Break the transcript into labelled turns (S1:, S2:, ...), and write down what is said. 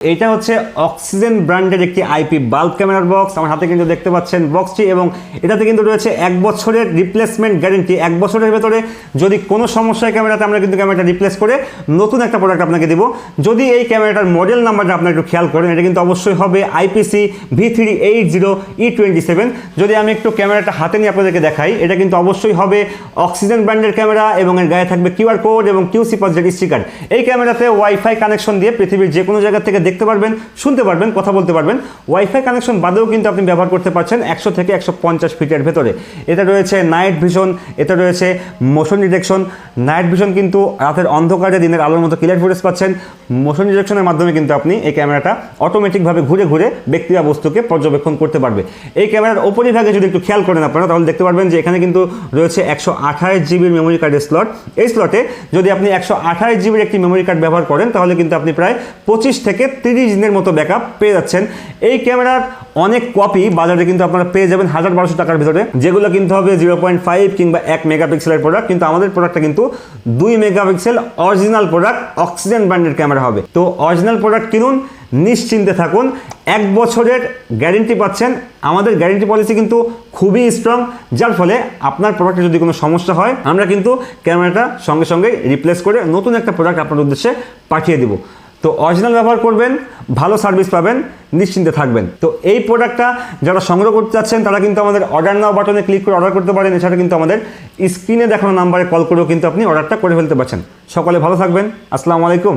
S1: এটা হচ্ছে অক্সিজেন ব্র্যান্ডের একটি আইপি বাল্ব ক্যামেরার বক্স। আমার হাতে কিন্তু দেখতে পাচ্ছেন বক্সটি, এবং এটাতে কিন্তু রয়েছে 1 বছরের রিপ্লেসমেন্ট গ্যারেন্টি। 1 বছরের ভেতরে যদি কোনো সমস্যা হয় ক্যামেরাতে, আমরা কিন্তু ক্যামেরাটা রিপ্লেস করে নতুন একটা প্রোডাক্ট আপনাকে দেবো। যদি এই ক্যামেরাটার মডেল নাম্বারটা আপনারা একটু খেয়াল করেন, এটা কিন্তু অবশ্যই হবে আইপিসি V380E27। যদি আমি একটু ক্যামেরাটা হাতে নিয়ে আপনাদেরকে দেখাই, এটা কিন্তু অবশ্যই হবে অক্সিজেন ব্র্যান্ডের ক্যামেরা, এবং এর গায়ে থাকবে কিউআর কোড এবং QC পজিটিভ স্টিকার। এই ক্যামেরাতে ওয়াইফাই কানেকশন দিয়ে পৃথিবীর যে কোনো জায়গা থেকে দেখতে পারবেন, শুনতে পারবেন, কথা বলতে পারবেন। ওয়াইফাই কানেকশন বাদেও কিন্তু আপনি ব্যবহার করতে পারছেন 100 থেকে 150 ফিটের ভেতরে। এটা রয়েছে নাইট ভিশন, এটা রয়েছে মোশন ডিটেকশন। নাইট ভিশন কিন্তু রাতের অন্ধকারে দিনের আলোর মতো ক্লিয়ার ফুটেজ পাচ্ছেন। মোশন ডিটেকশনের মাধ্যমে কিন্তু আপনি এই ক্যামেরাটা অটোমেটিকভাবে ঘুরে ঘুরে ব্যক্তি বা বস্তুকে পর্যবেক্ষণ করতে পারবে। এই ক্যামেরার উপরিভাগে যদি একটু খেয়াল করেন আপনারা, তাহলে দেখতে পারবেন যে এখানে কিন্তু রয়েছে 128 জিবির মেমোরি কার্ডের স্লট। এই স্লটে যদি আপনি 128 জিবির একটি মেমোরি কার্ড ব্যবহার করেন, তাহলে কিন্তু আপনি প্রায় 25 থেকে 30 দিনের মতো ব্যাকআপ পেয়ে যাচ্ছেন। এই ক্যামেরার অনেক কপি বাজারে কিন্তু আপনারা পেয়ে যাবেন 1000-1200 টাকার ভিতরে, যেগুলো কিন্তু হবে 0.5 কিংবা 1 মেগাপিক্সেলের প্রোডাক্ট। কিন্তু আমাদের প্রোডাক্টটা কিন্তু 2 মেগাপিক্সেল অরিজিনাল প্রোডাক্ট, অক্সিজেন ব্র্যান্ডের ক্যামেরা হবে। তো অরিজিনাল প্রোডাক্ট কিনুন, নিশ্চিন্তে থাকুন, 1 বছরের গ্যারেন্টি পাচ্ছেন। আমাদের গ্যারেন্টি পলিসি কিন্তু খুবই স্ট্রং, যার ফলে আপনার প্রোডাক্টে যদি কোনো সমস্যা হয়, আমরা কিন্তু ক্যামেরাটা সঙ্গে সঙ্গে রিপ্লেস করে নতুন একটা প্রোডাক্ট আপনার উদ্দেশ্যে পাঠিয়ে দেবো। তো অরিজিনাল ব্যবহার করবেন, ভালো সার্ভিস পাবেন, নিশ্চিন্তে থাকবেন। তো এই প্রোডাক্টটা যারা সংগ্রহ করতে চাচ্ছেন, তারা কিন্তু আমাদের অর্ডার নাও বাটনে ক্লিক করে অর্ডার করতে পারেন। এছাড়া কিন্তু আমাদের স্ক্রিনে দেখানো নাম্বারে কল করেও কিন্তু আপনি অর্ডারটা করে ফেলতে পারছেন। সকলে ভালো থাকবেন। আসসালামু আলাইকুম।